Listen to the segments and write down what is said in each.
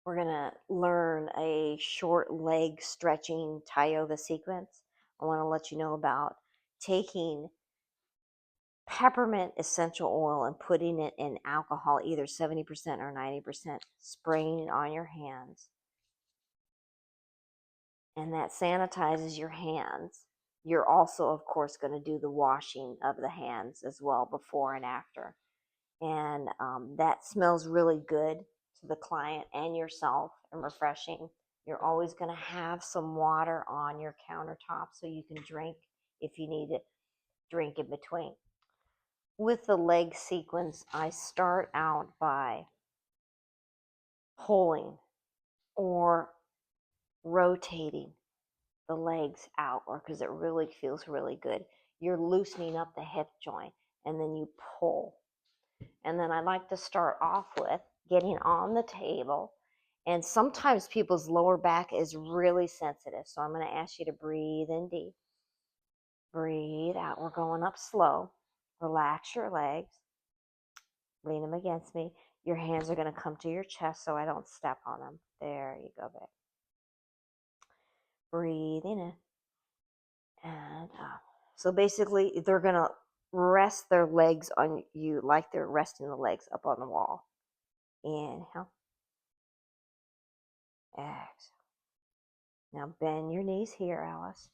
we're going to learn a short leg stretching Thai yoga sequence. I want to let you know about taking peppermint essential oil and putting it in alcohol, either 70% or 90%, spraying it on your hands. And that sanitizes your hands. You're also, of course, going to do the washing of the hands as well before and after. And that smells really good to the client and yourself and refreshing. You're always going to have some water on your countertop so you can drink if you need to drink in between. With the leg sequence, I start out by pulling or rotating the legs out, or because it really feels really good. You're loosening up the hip joint, and then you pull. And then I like to start off with getting on the table. And sometimes people's lower back is really sensitive. So I'm going to ask you to breathe in deep. Breathe out. We're going up slow. Relax your legs. Lean them against me. Your hands are going to come to your chest so I don't step on them. There you go, babe. Breathing in and out. So basically, they're going to rest their legs on you like they're resting the legs up on the wall. Inhale. Exhale. Now bend your knees here, Alice.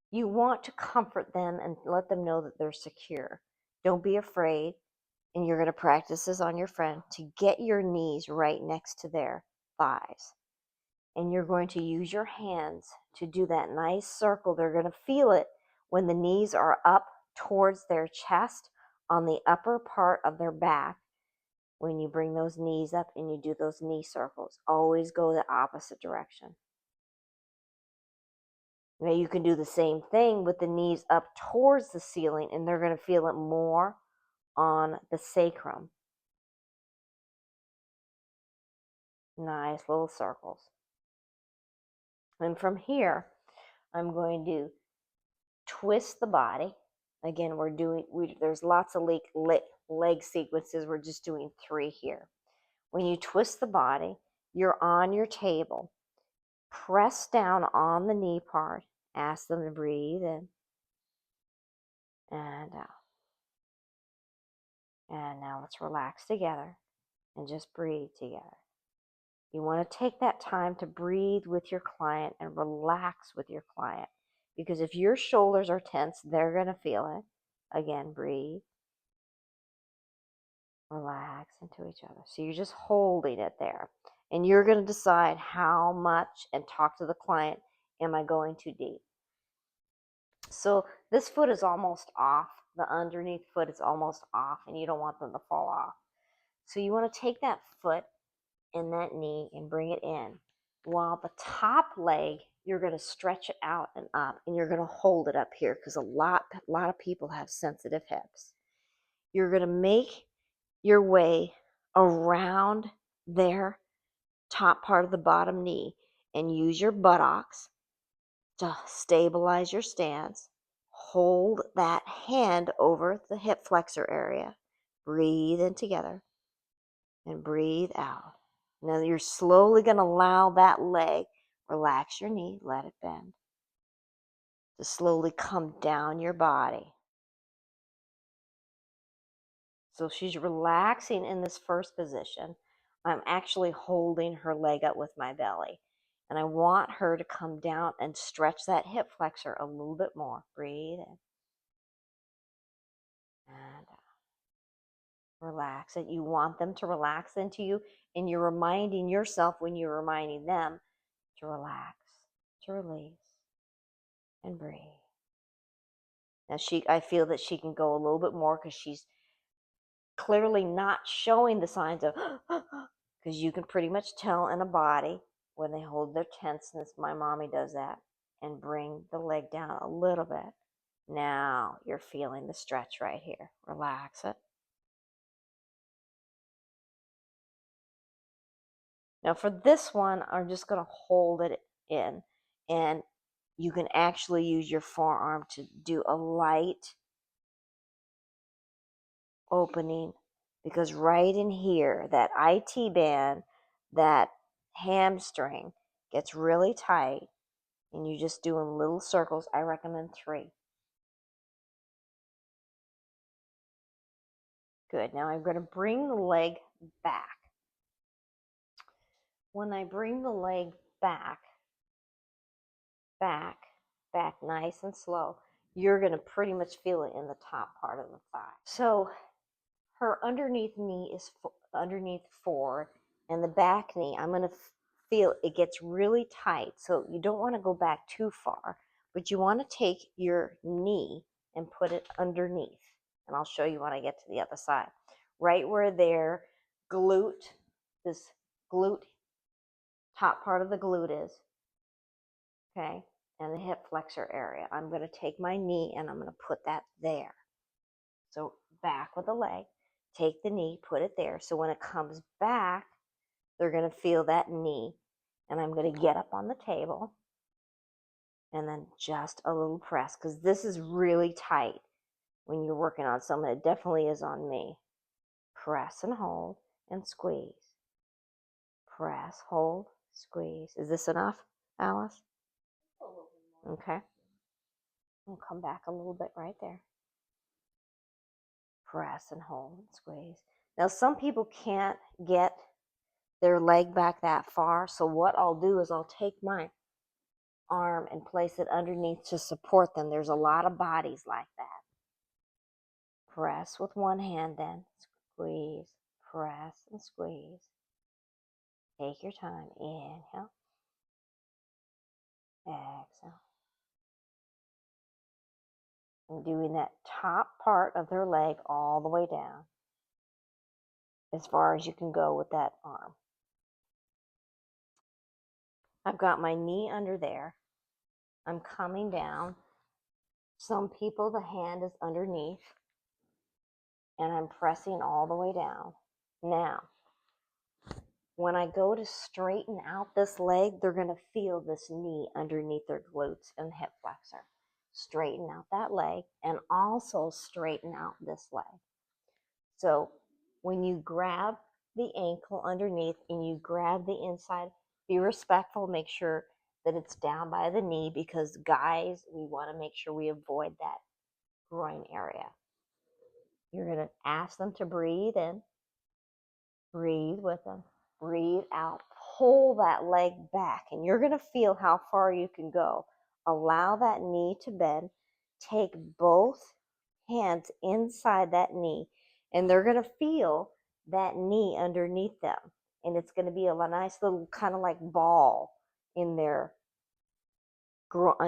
You want to comfort them and let them know that they're secure. Don't be afraid, and you're going to practice this on your friend, to get your knees right next to their thighs. And you're going to use your hands to do that nice circle. They're going to feel it when the knees are up towards their chest on the upper part of their back. When you bring those knees up and you do those knee circles, always go the opposite direction. Now you can do the same thing with the knees up towards the ceiling, and they're going to feel it more on the sacrum. Nice little circles. And from here, I'm going to twist the body. Again, there's lots of leg sequences. We're just doing 3 here. When you twist the body, you're on your table. Press down on the knee part. Ask them to breathe in and out. And now let's relax together and just breathe together. You want to take that time to breathe with your client and relax with your client. Because if your shoulders are tense, they're going to feel it. Again, breathe. Relax into each other. So you're just holding it there. And you're going to decide how much, and talk to the client, am I going too deep? So this foot is almost off. The underneath foot is almost off, and you don't want them to fall off. So you want to take that foot and that knee and bring it in. While the top leg, you're going to stretch it out and up, and you're going to hold it up here because a lot of people have sensitive hips. You're going to make your way around their top part of the bottom knee and use your buttocks to stabilize your stance. Hold that hand over the hip flexor area. Breathe in together and breathe out. Now you're slowly going to allow that leg, relax your knee, let it bend, to slowly come down your body. So she's relaxing in this first position. I'm actually holding her leg up with my belly. And I want her to come down and stretch that hip flexor a little bit more. Breathe in. And relax it. You want them to relax into you, and you're reminding yourself when you're reminding them to relax, to release, and breathe. Now I feel that she can go a little bit more because she's clearly not showing the signs of, because you can pretty much tell in a body when they hold their tenseness. My mommy does that. And bring the leg down a little bit. Now you're feeling the stretch right here. Relax it. Now for this one, I'm just going to hold it in. And you can actually use your forearm to do a light opening because right in here, that IT band, that hamstring gets really tight, and you're just doing little circles. I recommend 3. Good. Now I'm going to bring the leg back. When I bring the leg back, nice and slow, you're going to pretty much feel it in the top part of the thigh. So her underneath knee is underneath forward, and the back knee, I'm going to feel it gets really tight. So you don't want to go back too far, but you want to take your knee and put it underneath. And I'll show you when I get to the other side. Right where their glute, this glute, top part of the glute is, okay, and the hip flexor area. I'm going to take my knee and I'm going to put that there. So back with the leg, take the knee, put it there. So when it comes back, they're going to feel that knee. And I'm going to get up on the table and then just a little press, because this is really tight when you're working on someone. It definitely is on me. Press and hold and squeeze. Press, hold, squeeze. Is this enough, Alice? Okay. We'll come back a little bit right there. Press and hold and squeeze. Now, some people can't get their leg back that far, so what I'll do is I'll take my arm and place it underneath to support them. There's a lot of bodies like that. Press with one hand, then squeeze, press and squeeze. Take your time. Inhale, exhale. And doing that top part of their leg all the way down, as far as you can go with that arm. I've got my knee under there. I'm coming down. Some people, the hand is underneath, and I'm pressing all the way down. Now, when I go to straighten out this leg, they're going to feel this knee underneath their glutes and hip flexor. Straighten out that leg and also straighten out this leg. So when you grab the ankle underneath and you grab the inside, be respectful, make sure that it's down by the knee, because guys, we want to make sure we avoid that groin area. You're going to ask them to breathe in, breathe with them, breathe out, pull that leg back, and you're going to feel how far you can go. Allow that knee to bend, take both hands inside that knee, and they're going to feel that knee underneath them, and it's going to be a nice little kind of like ball in their glute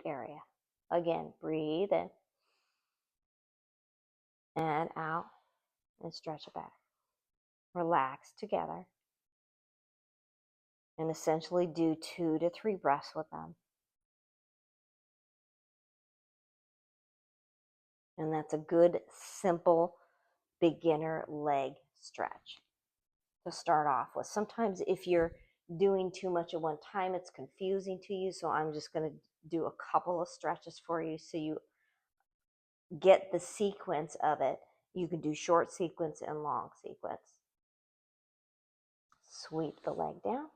area. Again, breathe in and out and stretch it back. Relax together and essentially do 2 to 3 breaths with them. And that's a good, simple beginner leg stretch to start off with. Sometimes if you're doing too much at one time, it's confusing to you. So I'm just going to do a couple of stretches for you so you get the sequence of it. You can do short sequence and long sequence. Sweep the leg down.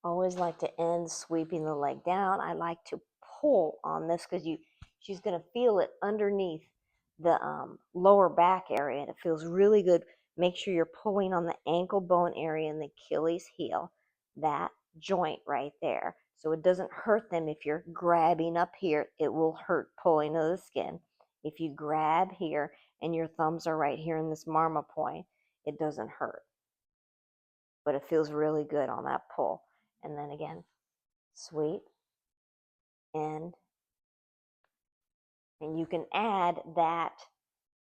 Always like to end sweeping the leg down. I like to pull on this because she's going to feel it underneath the lower back area, and it feels really good. Make sure you're pulling on the ankle bone area and the Achilles heel, that joint right there. So it doesn't hurt them. If you're grabbing up here, it will hurt pulling of the skin. If you grab here and your thumbs are right here in this marma point, it doesn't hurt. But it feels really good on that pull. And then again, sweep, end. And you can add that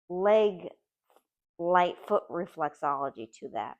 leg light foot reflexology to that.